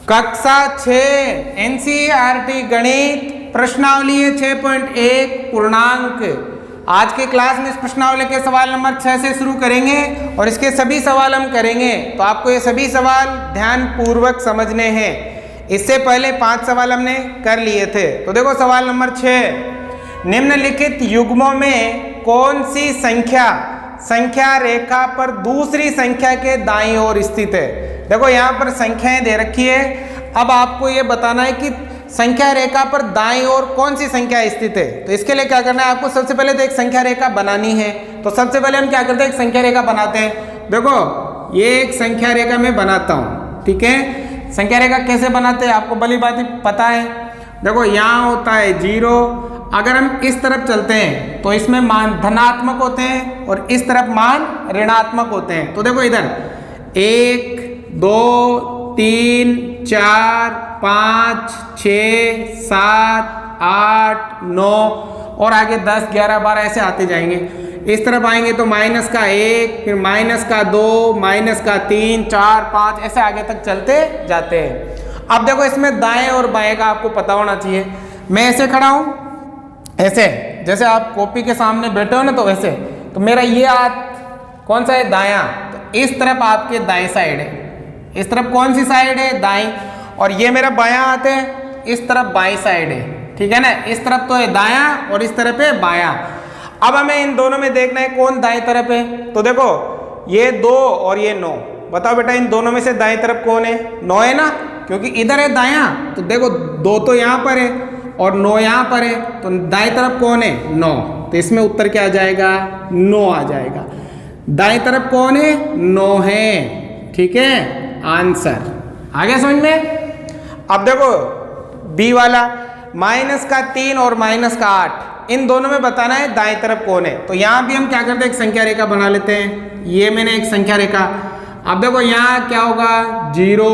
कक्षा 6 एनसीईआरटी गणित प्रश्नावली है 6.1 पूर्णांक। आज के क्लास में इस प्रश्नावली के सवाल नंबर 6 से शुरू करेंगे और इसके सभी सवाल हम करेंगे, तो आपको ये सभी सवाल ध्यान पूर्वक समझने हैं। इससे पहले 5 सवाल हमने कर लिए थे। तो देखो सवाल नंबर 6, निम्नलिखित युग्मों में कौन सी संख्या रेखा पर दूसरी संख्या के दाईं ओर स्थित है। देखो यहाँ पर संख्याएं दे रखी है, अब आपको ये बताना है कि संख्या रेखा पर दाईं ओर कौन सी संख्या स्थित है। तो इसके लिए क्या करना है, आपको सबसे पहले तो एक संख्या रेखा बनानी है। तो सबसे पहले हम क्या करते हैं, एक संख्या रेखा बनाते हैं। देखो ये एक संख्या रेखा मैं बनाता हूँ, ठीक है। संख्या रेखा कैसे बनाते हैं आपको भली बात पता है। देखो यहाँ होता है 0, अगर हम इस तरफ चलते हैं तो इसमें मान धनात्मक होते हैं और इस तरफ मान ऋणात्मक होते हैं। तो देखो इधर 1 2 3 4 5 6 7 8 9 और आगे 10 11 12 ऐसे आते जाएंगे। इस तरफ आएंगे तो माइनस का 1, फिर माइनस का 2, माइनस का 3 4 5 ऐसे आगे तक चलते जाते हैं। अब देखो इसमें दाएं और बाएं का आपको पता होना चाहिए। मैं ऐसे खड़ा हूं, ऐसे जैसे आप कॉपी के सामने बैठे हो ना, तो वैसे तो मेरा ये हाथ कौन सा है, दायां। तो इस तरफ आपके दाएं साइड है, इस तरफ कौन सी साइड है, दाईं। और ये मेरा बायां हाथ है, इस तरफ बाईं साइड है, ठीक है ना। इस तरफ तो है दायां और इस तरफ है बायां। अब हमें इन दोनों में देखना है कौन दाएं तरफ है। तो देखो ये 2 और ये 9, बताओ बेटा इन दोनों में से दाएं तरफ कौन है, 9 है ना, क्योंकि इधर है दायां। तो देखो 2 तो यहाँ पर है और 9 यहाँ पर है, तो दाएं तरफ कौन है, 9। तो इसमें उत्तर क्या आ जाएगा, 9 आ जाएगा। दाएं तरफ कौन है, 9 है, ठीक है, आंसर आ गया समझ में। अब देखो बी वाला माइनस का 3 और माइनस का 8, इन दोनों में बताना है दाएं तरफ कौन है। तो यहाँ भी हम क्या करते हैं, एक संख्या रेखा बना लेते हैं। ये मैंने एक संख्या रेखा। अब देखो यहाँ क्या होगा, 0,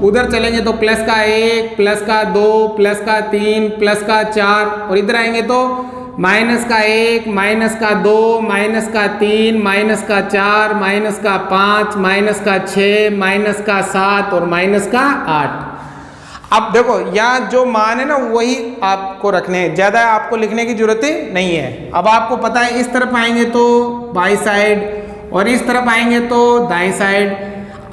उधर चलेंगे तो प्लस का 1, प्लस का 2, प्लस का 3, प्लस का 4 और इधर आएंगे तो माइनस का 1, माइनस का 2, माइनस का 3, माइनस का 4, माइनस का 5, माइनस का 6, माइनस का 7 और माइनस का 8। अब देखो यहाँ जो मान है ना वही आपको रखने हैं, ज़्यादा आपको लिखने की जरूरत नहीं है। अब आपको पता है इस तरफ आएंगे तो बाई साइड और इस तरफ आएंगे तो दाएं साइड।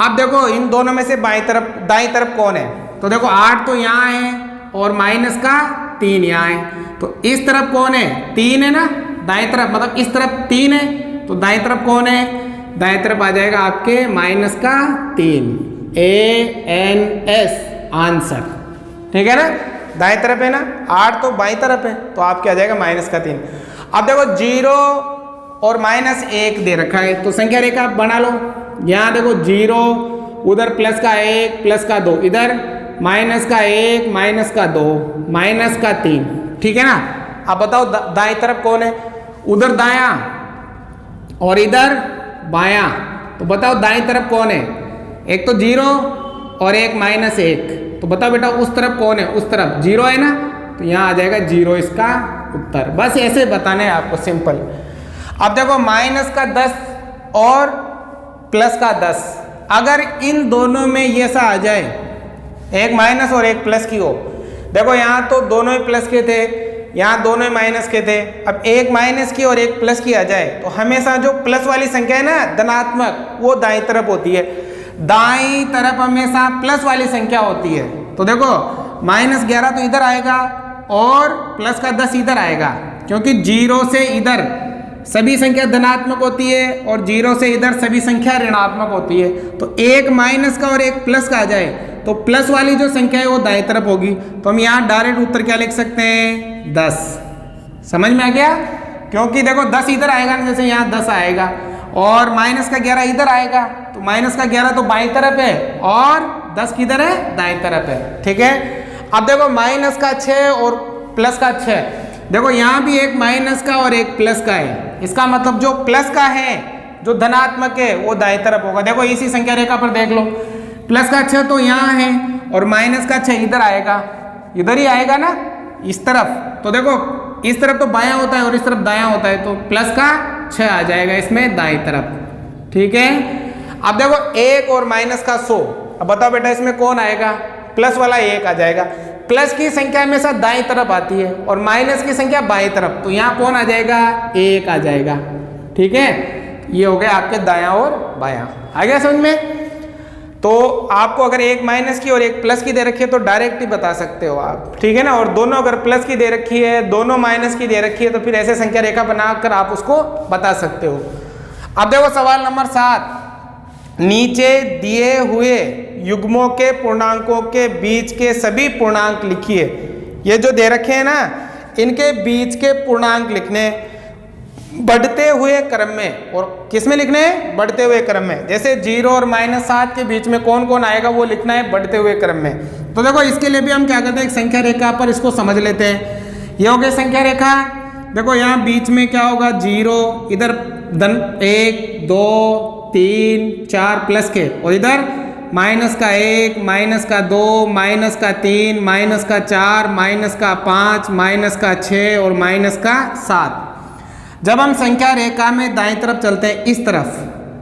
अब देखो इन दोनों में से दाईं तरफ कौन है। तो देखो 8 तो यहाँ है और माइनस का 3 यहाँ है। तो इस तरफ कौन है, 3 है ना, दाएं तरफ मतलब इस तरफ 3 है, तो दाएं तरफ कौन है, दाएं तरफ आ जाएगा आपके माइनस का 3, ANS आंसर, ठीक है ना। दाएं तरफ है ना, 8 तो बाईं तरफ है, तो आपके आ जाएगा माइनस का 3। अब देखो 0 और माइनस 1 दे रखा है, तो संख्या रेखा आप बना लो। यहाँ देखो 0, उधर प्लस का 1, प्लस का 2, इधर माइनस का 1, माइनस का 2, माइनस का 3, ठीक है ना। अब बताओ दाएं तरफ कौन है, उधर दायां और इधर बायां। तो बताओ दाएं तरफ कौन है, एक तो 0 और एक माइनस 1। तो बताओ बेटा उस तरफ कौन है, उस तरफ 0 है ना, तो यहाँ आ जाएगा 0 इसका उत्तर। बस ऐसे बताना है आपको, सिंपल। अब देखो माइनस का 10 और प्लस का 10, अगर इन दोनों में ये सा आ जाए, एक माइनस और एक प्लस की हो। देखो यहाँ तो दोनों ही प्लस के थे, यहाँ दोनों ही माइनस के थे। अब एक माइनस की और एक प्लस की आ जाए, तो हमेशा जो प्लस वाली संख्या है ना, धनात्मक, वो दाईं तरफ होती है। दाईं तरफ हमेशा प्लस वाली संख्या होती है। तो देखो माइनस 11 तो इधर आएगा और प्लस का 10 इधर आएगा, क्योंकि 0 से इधर सभी संख्या धनात्मक होती है और 0 से इधर सभी संख्या ऋणात्मक होती है। तो एक माइनस का और एक प्लस का आ जाए तो प्लस वाली जो संख्या है वो दाएं तरफ होगी। तो हम यहाँ डायरेक्ट उत्तर क्या लिख सकते हैं, 10। समझ में आ गया, क्योंकि देखो 10 इधर आएगा ना, जैसे यहाँ 10 आएगा और माइनस का 11 इधर आएगा, तो माइनस का 11 तो बाईं तरफ है और 10 किधर है, दाईं तरफ है, ठीक है। अब देखो माइनस का 6 और प्लस का 6, देखो यहाँ भी एक माइनस का और एक प्लस का है। इसका मतलब जो प्लस का है, जो धनात्मक है, वो दाएं तरफ होगा। देखो इसी संख्या रेखा पर देख लो, प्लस का 6 तो यहाँ है और माइनस का 6 इधर आएगा, इधर ही आएगा ना, इस तरफ। तो देखो इस तरफ तो बायां होता है और इस तरफ दायां होता है, तो प्लस का 6 आ जाएगा इसमें दाईं तरफ, ठीक है। अब देखो 1 और माइनस का 100, अब बताओ बेटा इसमें कौन आएगा, प्लस वाला 1 आ जाएगा। प्लस की संख्या हमेशा दाईं तरफ आती है और माइनस की संख्या बाईं तरफ, तो यहाँ कौन आ जाएगा? 1 आ जाएगा। ठीक है, ये हो गया आपके दायां और बायां। आ गया समझ में? तो आपको अगर एक माइनस की और एक प्लस की दे रखी है तो डायरेक्ट ही बता सकते हो आप, ठीक है ना। और दोनों अगर प्लस की दे रखी है, दोनों माइनस की दे रखी है, तो फिर ऐसे संख्या रेखा बनाकर आप उसको बता सकते हो। अब देखो सवाल नंबर 7, नीचे दिए हुए युग्मों के पूर्णांकों के बीच के सभी पूर्णांक लिखिए। ये जो दे रखे हैं ना, इनके बीच के पूर्णांक लिखने बढ़ते हुए क्रम में। और किस में लिखने हैं? बढ़ते हुए क्रम में। जैसे 0 और -7 के बीच में कौन कौन आएगा वो लिखना है बढ़ते हुए क्रम में। तो देखो इसके लिए भी हम क्या करते हैं, एक संख्या रेखा पर इसको समझ लेते हैं। ये हो गई संख्या रेखा। देखो यहाँ बीच में क्या होगा? 0, इधर 1 2 3 4 प्लस के, और इधर माइनस का 1 माइनस का 2 माइनस का 3 माइनस का 4 माइनस का 5 माइनस का 6 और माइनस का 7। जब हम संख्या रेखा में दाईं तरफ चलते हैं इस तरफ,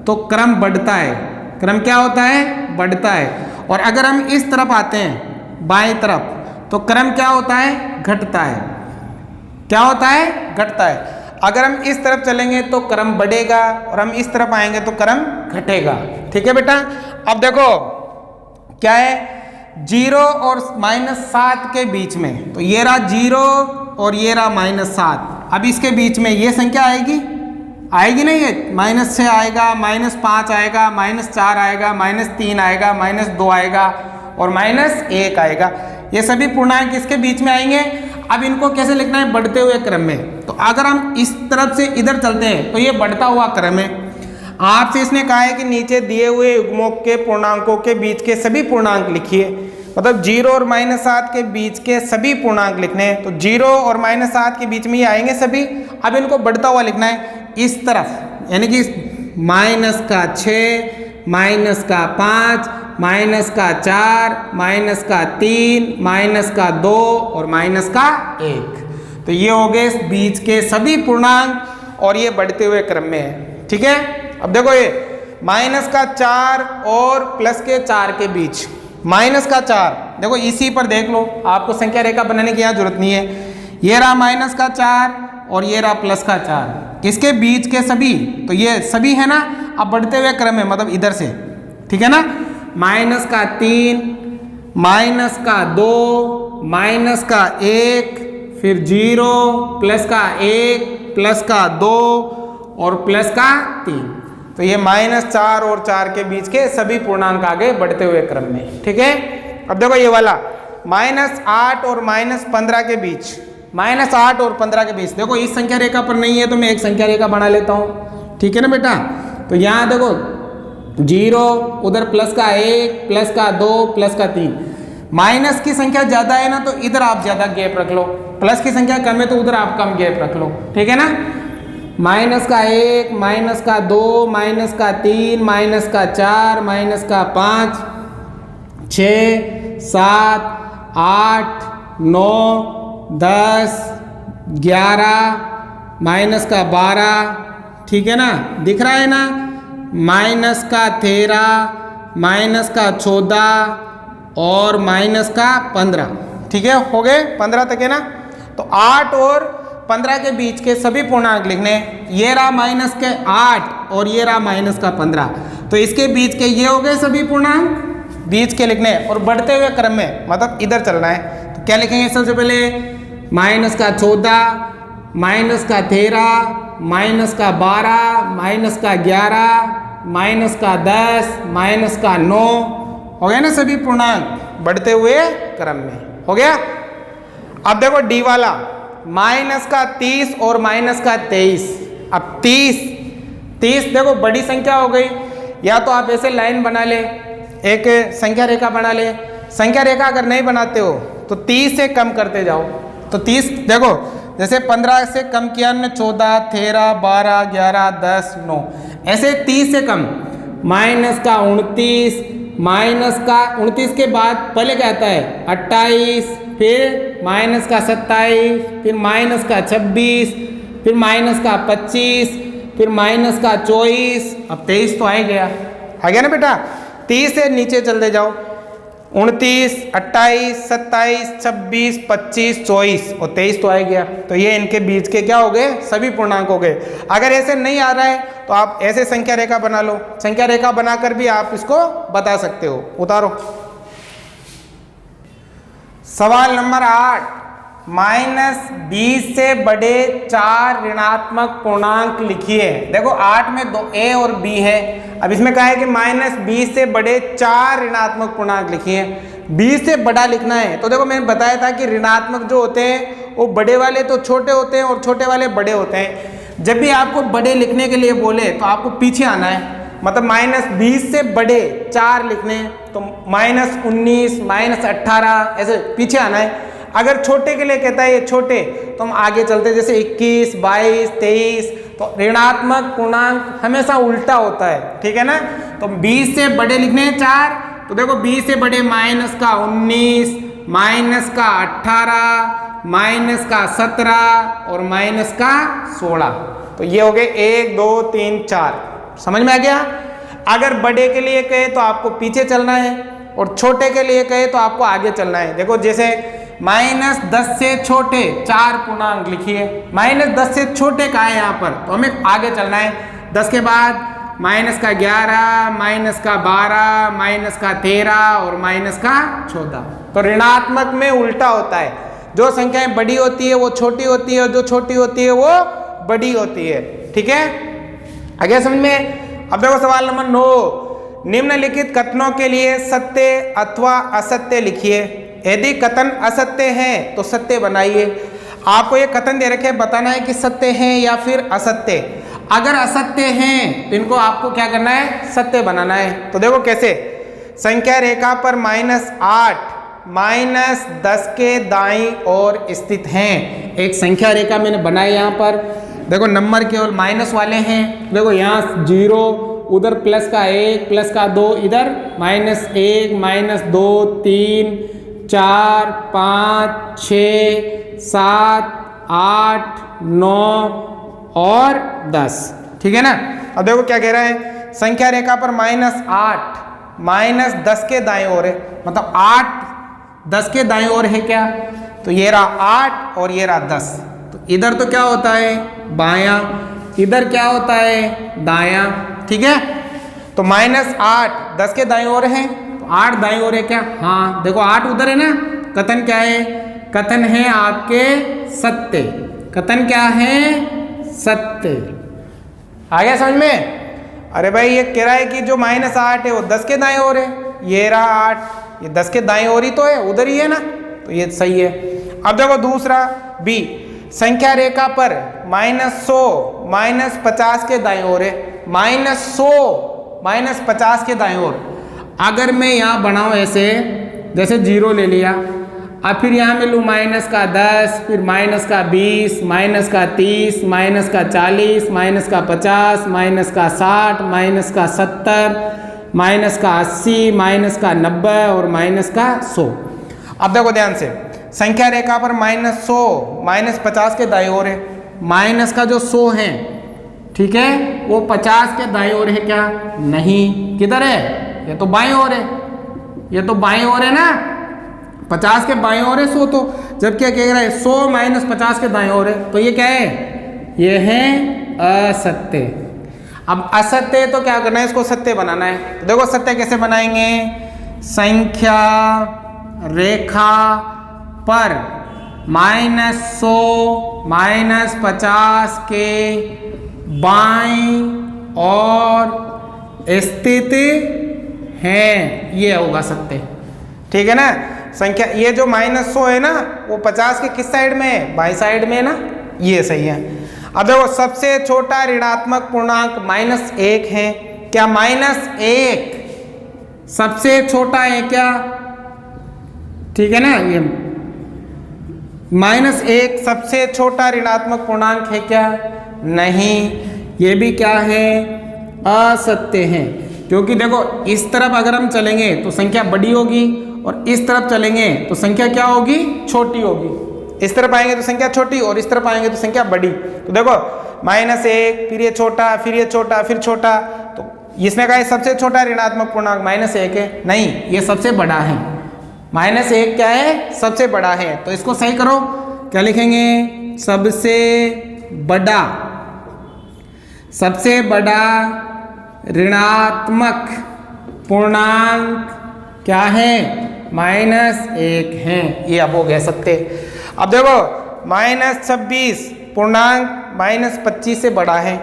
तो क्रम बढ़ता है। क्रम क्या होता है? बढ़ता है। और अगर हम इस तरफ आते हैं बाईं तरफ, तो क्रम क्या होता है? घटता है। क्या होता है? घटता है। अगर हम इस तरफ चलेंगे तो क्रम बढ़ेगा, और हम इस तरफ आएंगे तो क्रम घटेगा। ठीक है बेटा। अब देखो क्या है, 0 और -7 के बीच में, तो ये रहा 0 और ये रहा -7। अब इसके बीच में ये संख्या आएगी? आएगी नहीं है? -6 आएगा, -5 आएगा, -4 आएगा, -3 आएगा, -2 आएगा और -1 आएगा। ये सभी पूर्णांक इसके बीच में आएंगे। अब इनको कैसे लिखना है? बढ़ते हुए क्रम में। तो अगर हम इस तरफ से इधर चलते हैं तो ये बढ़ता हुआ क्रम है। आपसे इसने कहा है कि नीचे दिए हुए युग्मों के पूर्णांकों के बीच के सभी पूर्णांक लिखिए। मतलब 0 और -7 के बीच के सभी पूर्णांक लिखने हैं। तो 0 और -7 के बीच में ये आएंगे सभी। अब इनको बढ़ता हुआ लिखना है इस तरफ, यानी कि -6 -5 -4 -3 -2 और -1। तो ये हो गए बीच के सभी पूर्णांक और ये बढ़ते हुए क्रम में है। ठीक है। अब देखो ये -4 और +4 के बीच, -4 देखो इसी पर देख लो, आपको संख्या रेखा बनाने की यहाँ जरूरत नहीं है। ये रहा -4 और ये रहा +4, इसके बीच के सभी, तो ये सभी है ना। अब बढ़ते हुए क्रम में, मतलब इधर से, ठीक है ना। -3 -2 -1 फिर 0 +1 +2 और +3। तो ये -4 और 4 के बीच के सभी पूर्णांक आगे बढ़ते हुए क्रम में। ठीक है। अब देखो ये वाला -8 और -15 के बीच, -8 और 15 के बीच, देखो इस संख्या रेखा पर नहीं है तो मैं एक संख्या रेखा बना लेता हूँ। ठीक है ना बेटा। तो यहाँ देखो 0, उधर +1 +2 +3। माइनस की संख्या ज्यादा है ना तो इधर आप ज्यादा गैप रख लो, प्लस की संख्या कम है तो उधर आप कम गैप रख लो। ठीक है ना। -1 -2 -3 -4 -5 6 7 8 9 10 11 -12। ठीक है ना, दिख रहा है ना। -13 -14 और -15। ठीक है, हो गए 15 तक है ना। तो 8 और 15 के बीच के सभी पूर्णांक लिखने। ये रहा -8 और ये रहा -15। तो इसके बीच के ये हो गए सभी पूर्णांक बीच के लिखने, और बढ़ते हुए क्रम में, मतलब इधर चलना है। तो क्या लिखेंगे सबसे पहले? -14 -13 -12 -10 -9 हो गया ना सभी पूर्णांक बढ़ते हुए क्रम में। हो गया। अब देखो डी वाला -30 और -23। अब 30 देखो बड़ी संख्या हो गई, या तो आप ऐसे लाइन बना ले, एक संख्या रेखा बना ले। संख्या रेखा अगर नहीं बनाते हो तो 30 से कम करते जाओ। तो 30 देखो, जैसे 15 से कम किया हमने 14 13 12 11 10 9, ऐसे 30 से कम। -29 -29 के बाद पहले क्या आता है? 28, फिर -27, फिर -26, फिर -25, फिर -24। अब 23 तो आ गया ना बेटा। 30 से नीचे चलते जाओ। 29, 28, 27, 26, 25, 24 और 23 तो आ गया। तो ये इनके बीच के क्या हो गए, सभी पूर्णांक हो गए। अगर ऐसे नहीं आ रहा है तो आप ऐसे संख्या रेखा बना लो, संख्या रेखा बनाकर भी आप इसको बता सकते हो। उतारो सवाल नंबर 8, -20 से बड़े 4 ऋणात्मक पूर्णांक लिखिए। देखो 8 में 2 A और B है। अब इसमें कहा है कि -20 से बड़े 4 ऋणात्मक पूर्णांक लिखिए। 20 से बड़ा लिखना है। तो देखो मैंने बताया था कि ऋणात्मक जो होते हैं वो बड़े वाले तो छोटे होते हैं और छोटे वाले बड़े होते हैं। जब भी आपको बड़े लिखने के लिए बोले तो आपको पीछे आना है, मतलब -20 से बड़े 4 लिखने हैं तो -19, -18 ऐसे पीछे आना है। अगर छोटे के लिए कहता है ये छोटे तो हम आगे चलते, जैसे 21, 22, 23। तो ऋणात्मक पूर्णांक हमेशा उल्टा होता है, ठीक है ना। तो 20 से बड़े लिखने हैं 4, तो देखो 20 से बड़े -19, -18, -17 और -16। तो ये हो गए 1, 2, 3, 4। समझ में आ गया। अगर बड़े के लिए कहे तो आपको पीछे चलना है और छोटे के लिए कहे तो आपको आगे चलना है। देखो जैसे -10 से छोटे 4 पूर्णांक लिखिए। -10 से छोटे का है यहाँ पर, तो हमें आगे चलना है। 10 के बाद -11, -12, -13 और -14। तो ऋणात्मक में उल्टा होता है, जो संख्याएं बड़ी होती है वो छोटी होती है और जो छोटी होती है वो बड़ी होती है, ठीक है। आगे समझ में। अब देखो सवाल नंबर 9, निम्नलिखित कथनों के लिए सत्य अथवा असत्य लिखिए। यदि कथन असत्य है तो सत्य बनाइए। आपको ये कथन दे रखे, बताना है कि सत्य है या फिर असत्य। अगर असत्य हैं तो इनको आपको क्या करना है, सत्य बनाना है। तो देखो कैसे, संख्या रेखा पर -8 -10 के दाईं ओर स्थित हैं। एक संख्या रेखा मैंने बनाई यहाँ पर। देखो नंबर केवल माइनस वाले हैं। देखो यहाँ 0, उधर प्लस का 1, प्लस का 2, इधर -1, -2, 3, 4, 5, 6, 7, 8, 9 और 10, ठीक है ना। अब देखो क्या कह रहा है, संख्या रेखा पर -8 -10 के दाएं ओर है, मतलब 8 10 के दाएं ओर है क्या, तो ये रहा 8 और ये रहा 10। तो इधर तो क्या होता है बायां, इधर क्या होता है दायां, ठीक है। तो -8 10 के दाएं ओर है, तो 8 दाएं ओर है क्या, हाँ देखो 8 उधर है ना। कथन क्या है, कथन है आपके सत्य। कथन क्या है, सत्य। आ गया समझ में। अरे भाई ये कह रहा है कि जो -8 है वो 10 के दाएं ओर है, ये रहा 8, ये 10 के दाएं ओर ही तो है, उधर ही है ना, तो ये सही है। अब देखो दूसरा बी, संख्या रेखा पर -100 -50 के दाएं ओर है, -100 -50 के दाएं ओर। अगर मैं यहाँ बनाऊँ ऐसे, जैसे 0 ले लिया, अब फिर यहाँ में लूँ -10, फिर -20, -30, -40, -50, -60, -70, -80, -90 और -100। अब देखो ध्यान से, संख्या रेखा पर -100 -50 के दाईं ओर है, माइनस का जो 100 है, ठीक है, वो 50 के दाईं ओर है क्या, नहीं, किधर है, ये तो बाईं ओर है, ये तो बाईं ओर है ना, 50 के बाईं ओर है 100, तो जब क्या कह रहा है 100 -50 के दाईं ओर है, तो ये क्या है, ये है असत्य। अब असत्य है तो क्या करना है, इसको सत्य बनाना है। तो देखो सत्य कैसे बनाएंगे, संख्या रेखा पर -100 -50 के बाईं ओर स्थित है, ये होगा सत्य, ठीक है ना। संख्या ये जो -100 है ना, वो 50 के किस साइड में है, बाईं साइड में है ना, ये सही है। अब देखो सबसे छोटा ऋणात्मक पूर्णांक -1 है, क्या -1 सबसे छोटा है क्या, ठीक है ना, ये -1 सबसे छोटा ऋणात्मक पूर्णांक है क्या, नहीं, ये भी क्या है, असत्य है। क्योंकि देखो इस तरफ अगर हम चलेंगे तो संख्या बड़ी होगी और इस तरफ चलेंगे तो संख्या क्या होगी, छोटी होगी। इस तरफ आएंगे तो संख्या छोटी और इस तरफ आएंगे तो संख्या बड़ी। तो देखो -1, फिर ये छोटा, फिर ये छोटा, फिर छोटा, तो इसने कहा सबसे छोटा ऋणात्मक पूर्णांक -1 है, नहीं, ये सबसे बड़ा है। -1 क्या है? सबसे बड़ा है। तो इसको सही करो, क्या लिखेंगे? सबसे बड़ा ऋणात्मक पूर्णांक क्या है? -1 है। ये अब हो गया सत्य। अब देखो -26 पूर्णांक -25 से बड़ा है।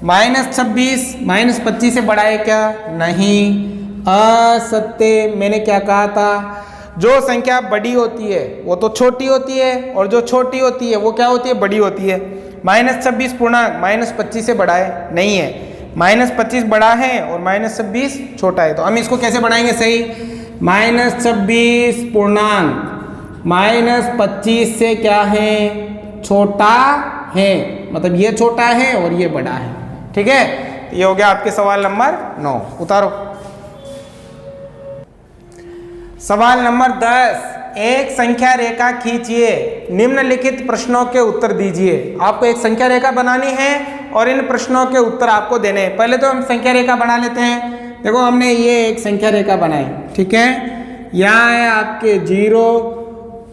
-26 -25 से बड़ा है क्या? नहीं, असत्य। मैंने क्या कहा था? जो संख्या बड़ी होती है वो तो छोटी होती है, और जो छोटी होती है वो क्या होती है? बड़ी होती है। -26 पूर्णांक -25 से बड़ा है? नहीं है। -25 बड़ा है और -26 छोटा है। तो हम इसको कैसे बढ़ाएंगे सही? -26 पूर्णांक -25 से क्या है? छोटा है। मतलब ये छोटा है और ये बड़ा है। ठीक है, ये हो गया आपके सवाल नंबर 9। उतारो सवाल नंबर 10। एक संख्या रेखा खींचिए, निम्नलिखित प्रश्नों के उत्तर दीजिए। आपको एक संख्या रेखा बनानी है और इन प्रश्नों के उत्तर आपको देने हैं। पहले तो हम संख्या रेखा बना लेते हैं। देखो हमने ये एक संख्या रेखा बनाई, ठीक है। यहाँ है आपके 0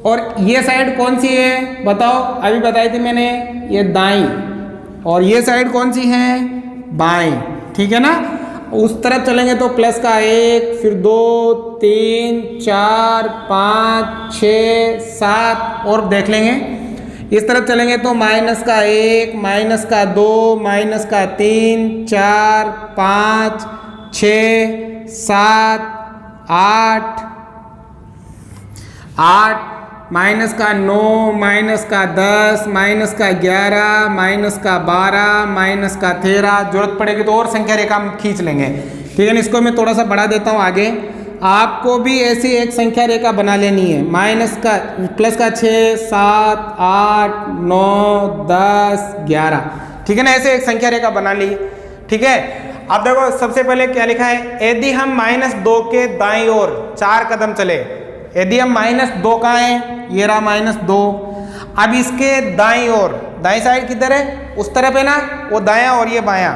और ये साइड कौन सी है बताओ? अभी बताई थी मैंने, ये दाईं, और ये साइड कौन सी है? बाईं, ठीक है ना। उस तरफ चलेंगे तो प्लस का 1, फिर 2, 3, 4, 5, 6, 7 और देख लेंगे। इस तरफ चलेंगे तो -1, -2, -3, 4, 5, 6, 7, 8, -9, -10, -11, -12, जरूरत पड़ेगी तो और संख्या रेखा हम खींच लेंगे। ठीक है ना। इसको मैं थोड़ा सा बढ़ा देता हूँ आगे। आपको भी ऐसी एक संख्या रेखा बना लेनी है। प्लस का 6, 7, 8, 9, 10, 11। ठीक है ना। ऐसे एक संख्या रेखा बना ली। ठीक है। अब देखो सबसे पहले क्या लिखा है? यदि हम -2 के दाईं ओर 4 कदम चले, यदि हम -2 कहाँ है? ये रहा -2। अब इसके दाईं ओर, दाईं साइड किधर है? उस तरफ है ना, वो दायां और ये बायां।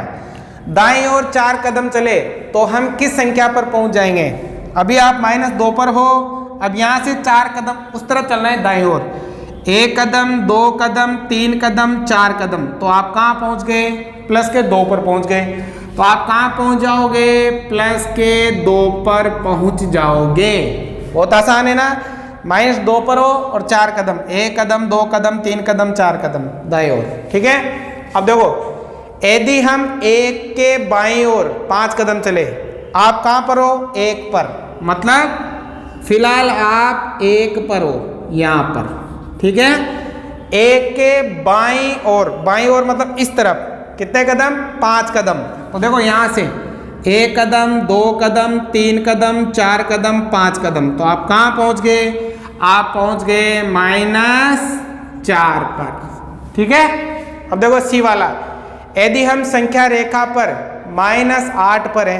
दाईं ओर 4 कदम चले तो हम किस संख्या पर पहुंच जाएंगे? अभी आप -2 पर हो। अब यहाँ से 4 कदम उस तरफ चलना है दाईं ओर। 1 कदम, 2 कदम, 3 कदम, 4 कदम। तो आप कहाँ पहुंच गए? प्लस के 2 पर पहुंच गए। तो आप कहाँ पहुंच जाओगे? प्लस के 2 पर पहुंच जाओगे। बहुत आसान है ना। -2 पर हो और 4 कदम, 1 कदम, 2 कदम, 3 कदम, 4 कदम दाईं ओर। ठीक है। अब देखो यदि हम 1 के बाईं ओर 5 कदम चले, आप कहाँ पर हो? 1 पर। मतलब फिलहाल आप 1 पर हो, यहाँ पर। ठीक है। 1 के बाईं ओर, बाईं ओर मतलब इस तरफ कितने कदम? 5 कदम। तो देखो यहाँ से 1 कदम, 2 कदम, 3 कदम, 4 कदम, 5 कदम। तो आप कहाँ पहुँच गए? आप पहुँच गए -4 पर। ठीक है। अब देखो सी वाला, यदि हम संख्या रेखा पर -8 पर है,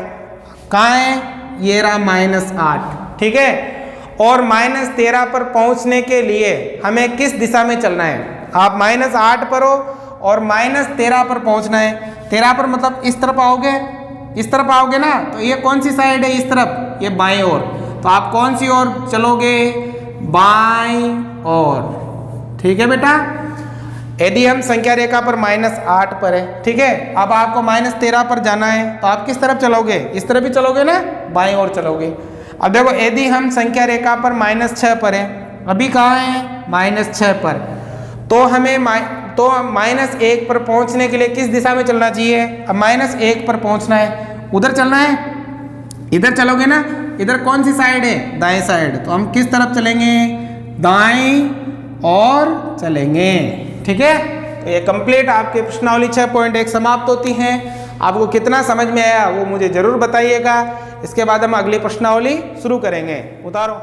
कहाँ है? ये रहा -8। ठीक है। और -13 पर पहुँचने के लिए हमें किस दिशा में चलना है? आप -8 पर हो और -13 पर पहुँचना है। 13 पर मतलब इस तरफ आओगे, इस तरफ आओगे ना। तो ये कौन सी साइड है? इस तरफ, ये बाईं ओर। तो आप कौन सी ओर चलोगे? बाईं ओर। ठीक है बेटा। यदि हम संख्या रेखा पर -8 पर है, ठीक है। अब आपको -13 पर जाना है तो आप किस तरफ चलोगे? इस तरफ ही चलोगे ना, बाईं ओर चलोगे। अब देखो यदि हम संख्या रेखा पर -6 पर है, अभी कहाँ है? -6 पर। तो हमें -1 पर पहुंचने के लिए किस दिशा में चलना चाहिए? अब -1 पर पहुंचना है, उधर चलना है। इधर चलोगे ना, इधर कौन सी साइड है? दाएं साइड। तो हम किस तरफ चलेंगे? दाएं और चलेंगे। ठीक है। तो ये कंप्लीट आपके प्रश्नावली 6.1 समाप्त होती हैं। आपको कितना समझ में आया वो मुझे जरूर बताइएगा। इसके बाद हम अगली प्रश्नावली शुरू करेंगे। उतारो।